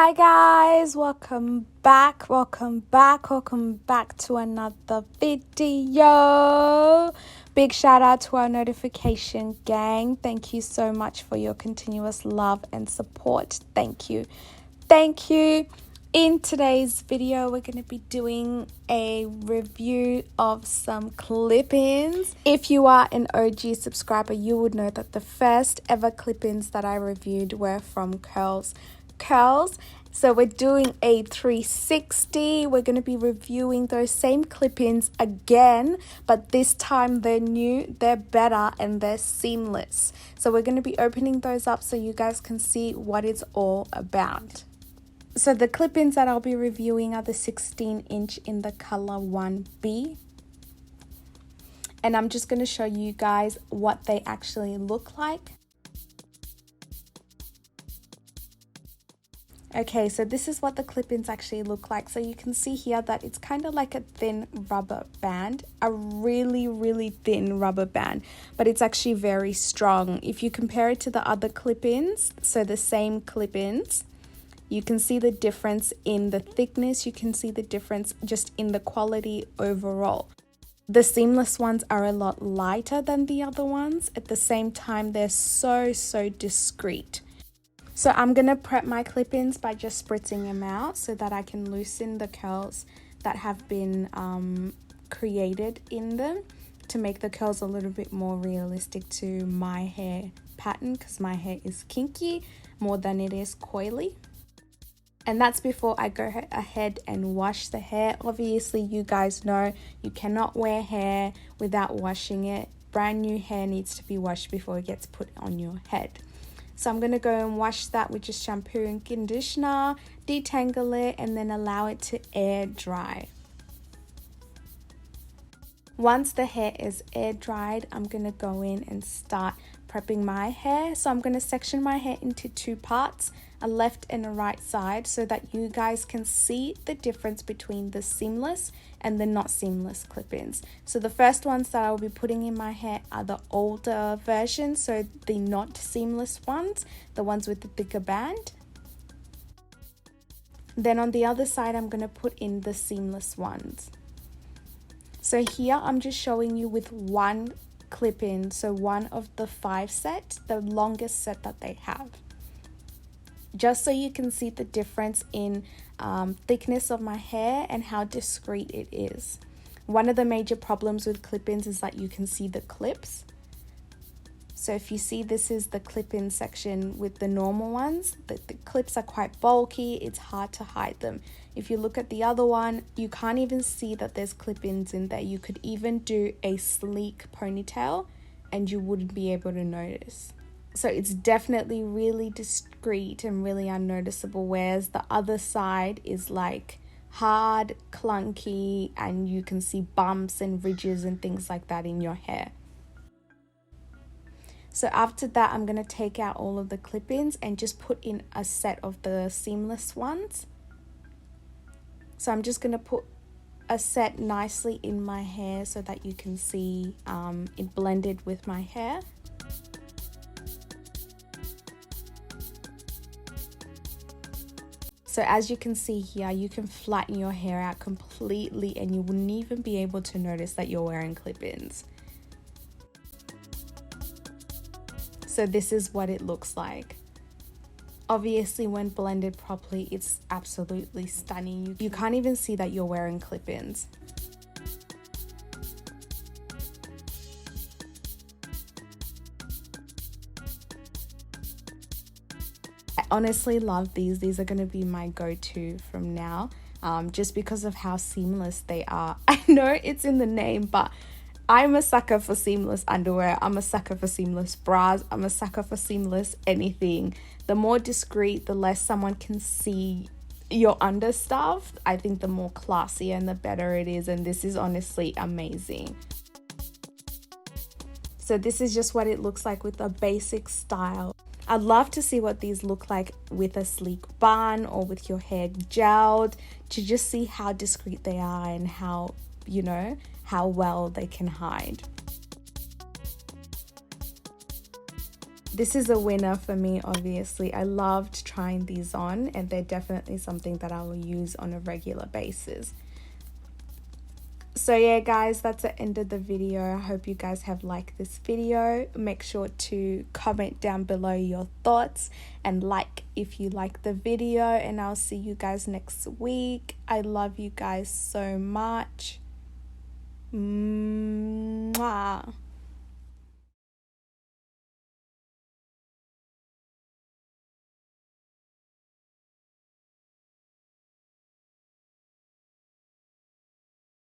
Hi guys, welcome back to another video. Big shout out to our notification gang. Thank you so much for your continuous love and support. Thank you. In today's video, we're going to be doing a review of some clip-ins. If you are an OG subscriber, you would know that the first ever clip-ins that I reviewed were from CurlsCurls. So we're doing a 360. We're going to be reviewing those same clip-ins again, but this time they're new, they're better, and they're seamless. So we're going to be opening those up so you guys can see what it's all about. So the clip-ins that I'll be reviewing are the 16-inch in the color 1B. And I'm just going to show you guys what they actually look like. Okay, so this is what the clip-ins actually look like. So you can see here that it's kind of like a thin rubber band, a really thin rubber band, but it's actually very strong. If you compare it to the other clip-ins, so the same clip-ins, you can see the difference in the thickness. You can see the difference just in the quality overall. The seamless ones are a lot lighter than the other ones. At the same time, they're so discreet. So I'm going to prep my clip-ins by just spritzing them out so that I can loosen the curls that have been created in them to make the curls a little bit more realistic to my hair pattern, because my hair is kinky more than it is coily. And that's before I go ahead and wash the hair. Obviously, you guys know you cannot wear hair without washing it. Brand new hair needs to be washed before it gets put on your head. So I'm going to go and wash that with just shampoo and conditioner, detangle it, and then allow it to air dry. Once the hair is air dried, I'm going to go in and start prepping my hair. So I'm going to section my hair into two parts, a left and a right side, so that you guys can see the difference between the seamless and the not seamless clip-ins. So the first ones that I will be putting in my hair are the older version, so the not seamless ones, the ones with the thicker band. Then on the other side, I'm going to put in the seamless ones. So here I'm just showing you with one clip-in, so one of the 5 set, the longest set that they have, just so you can see the difference in thickness of my hair and how discreet it is. One of the major problems with clip-ins is that you can see the clips. So if you see, this is the clip-in section with the normal ones. The clips are quite bulky, it's hard to hide them. If you look at the other one, you can't even see that there's clip-ins in there. You could even do a sleek ponytail and you wouldn't be able to notice. So it's definitely really discreet and really unnoticeable, whereas the other side is like hard, clunky, and you can see bumps and ridges and things like that in your hair. So after that, I'm going to take out all of the clip-ins and just put in a set of the seamless ones. So I'm just going to put a set nicely in my hair so that you can see it blended with my hair. So as you can see here, you can flatten your hair out completely and you wouldn't even be able to notice that you're wearing clip-ins. So this is what it looks like. Obviously, when blended properly, it's absolutely stunning. You can't even see that you're wearing clip-ins. I honestly love these. These are going to be my go-to from now, just because of how seamless they are. I know it's in the name, but I'm a sucker for seamless underwear. I'm a sucker for seamless bras. I'm a sucker for seamless anything. The more discreet, the less someone can see your understuff, I think the more classier and the better it is. And this is honestly amazing. So this is just what it looks like with a basic style. I'd love to see what these look like with a sleek bun or with your hair gelled, to just see how discreet they are and how, you know, how well they can hide. this is a winner for me, obviously. I loved trying these on, and they're definitely something that I will use on a regular basis. So yeah guys, that's the end of the video. I hope you guys have liked this video. Make sure to comment down below your thoughts and like if you like the video, and I'll see you guys next week. I love you guys so much. Mwah.